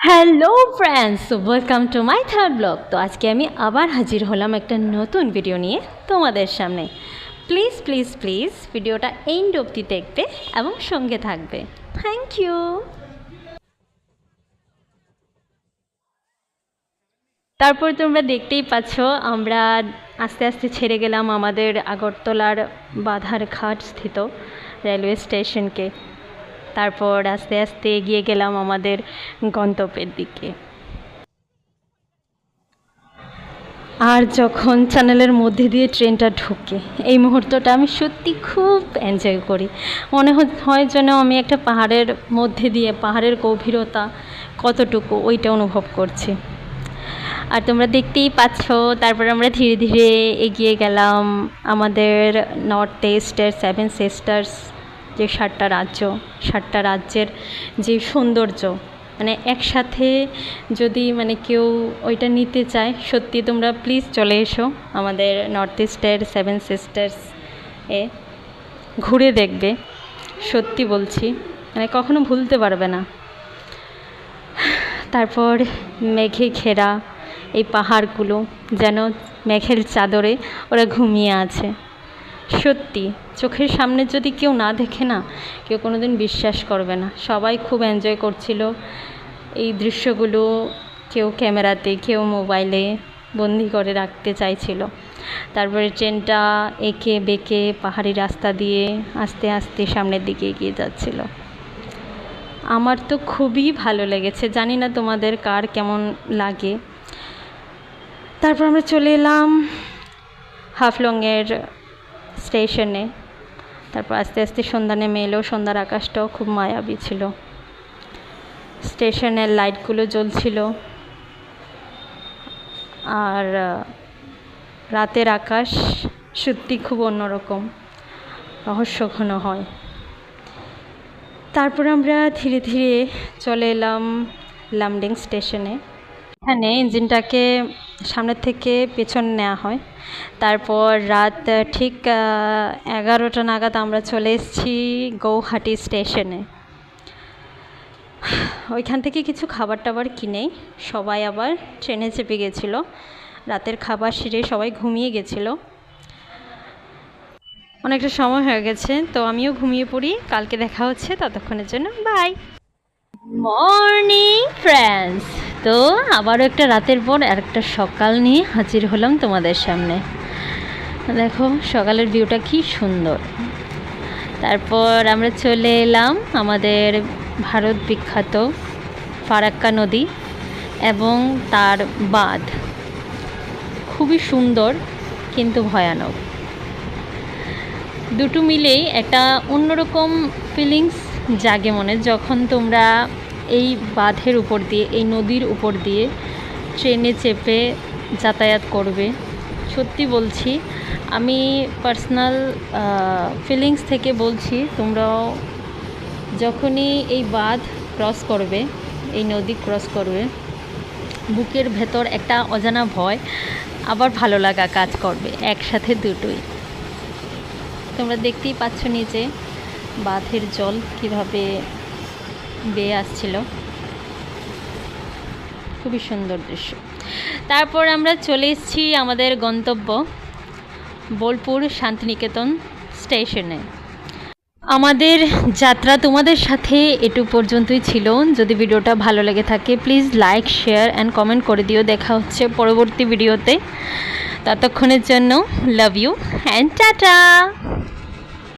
Hello friends, welcome to my third blog. তো আজকে আমি আবার হাজির হলাম একটা নতুন ভিডিও নিয়ে তোমাদের সামনে। প্লিজ প্লিজ প্লিজ ভিডিওটা এন্ড অবধি দেখবে এবং সঙ্গে থাকবে। Thank you. তারপর তোমরা দেখতেই পাচ্ছ আমরা আস্তে আস্তে ছেড়ে গেলাম আমাদের আগরতলার বাধারঘাট স্থিত রেলওয়ে স্টেশনকে। তারপর আস্তে আস্তে এগিয়ে গেলাম আমাদের গন্তব্যের দিকে। আর যখন চ্যানেলের মধ্যে দিয়ে ট্রেনটা ঢুকে এই মুহূর্তটা আমি সত্যি খুব এনজয় করি। মনে হয় যেন আমি একটা পাহাড়ের মধ্যে দিয়ে পাহাড়ের গভীরতা কতটুকু ওইটা অনুভব করছি। আর তোমরা দেখতেই পাচ্ছ তারপর আমরা ধীরে ধীরে এগিয়ে গেলাম আমাদের নর্থ ইস্টের 7 সিস্টার্স, যে 7টা রাজ্যের যে সৌন্দর্য, মানে একসাথে যদি কেউ ওইটা নিতে চায়, সত্যি তোমরা প্লিজ চলে এসো আমাদের নর্থ ইস্টের 7 সিস্টার্স এ ঘুরে দেখবে। সত্যি বলছি, কখনো ভুলতে পারবে না। তারপর মেঘে ঘেরা এই পাহাড়গুলো যেন মেঘের চাদরে ওরা ঘুমিয়ে আছে। সত্যি চোখের সামনে যদি কেউ না দেখে না, কেউ কোনো দিন বিশ্বাস করবে না। সবাই খুব এনজয় করছিল এই দৃশ্যগুলো, কেউ ক্যামেরাতে, কেউ মোবাইলে বন্দি করে রাখতে চাইছিল। তারপরে ট্রেনটা এঁকে বেঁকে পাহাড়ি রাস্তা দিয়ে আস্তে আস্তে সামনের দিকে এগিয়ে যাচ্ছিল। আমার তো খুবই ভালো লেগেছে, জানি না তোমাদের কার কেমন লাগে। তারপর আমরা চলে এলাম হাফলংয়ের স্টেশনে। তারপর আস্তে আস্তে সন্ধ্যা নেমে এলো, সন্ধ্যার আকাশটাও খুব মায়াবী ছিল, স্টেশনের লাইটগুলো জ্বলছিল। আর রাতের আকাশ সত্যি খুব অন্যরকম, রহস্যঘন হয়। তারপর আমরা ধীরে ধীরে চলে এলাম লামডিং স্টেশনে। এখানে ইঞ্জিনটাকে সামনের থেকে পেছনে নেওয়া হয়। তারপর রাত ঠিক 11টা নাগাদ আমরা চলে এসেছি গৌহাটি স্টেশনে। ওইখান থেকে কিছু খাবার টাবার কিনেই সবাই আবার ট্রেনে চেপে গেছিলো। রাতের খাবার সেরে সবাই ঘুমিয়ে গেছিলো। অনেকটা সময় হয়ে গেছে, তো আমিও ঘুমিয়ে পড়ি। কালকে দেখা হচ্ছে, ততক্ষণের জন্য বাই। মর্নিং ফ্রেন্ডস, তো আবারও একটা রাতের পর আর একটা সকাল নিয়ে হাজির হলাম তোমাদের সামনে। দেখো সকালের ভিউটা কি সুন্দর। তারপর আমরা চলে এলাম আমাদের ভারত বিখ্যাত ফারাক্কা নদী এবং তার বাঁধ। খুবই সুন্দর কিন্তু ভয়ানক, দুটো মিলেই একটা অন্যরকম ফিলিংস জাগে মনে, যখন তোমরা এই বাঁধের উপর দিয়ে, এই নদীর উপর দিয়ে ট্রেনে চেপে যাতায়াত করবে। সত্যি বলছি, আমি পার্সোনাল ফিলিংস থেকে বলছি, তোমরাও যখনই এই বাঁধ ক্রস করবে, এই নদী ক্রস করবে, বুকের ভেতর একটা অজানা ভয় আবার ভালো লাগা কাজ করবে, একসাথে দুটোই। তোমরা দেখতেই পাচ্ছ নিচে বাঁধের জল কিভাবে বেয়ে আসছিল, খুবই সুন্দর দৃশ্য। তারপর আমরা চলে এসেছি আমাদের গন্তব্য বোলপুর শান্তিনিকেতন স্টেশনে। আমাদের যাত্রা তোমাদের সাথে এটু পর্যন্তই ছিল। যদি ভিডিওটা ভালো লেগে থাকে please like, share and comment করে দিও। দেখা হচ্ছে পরবর্তী ভিডিওতে, ততক্ষণের জন্য লাভ ইউ অ্যান্ড টাটা।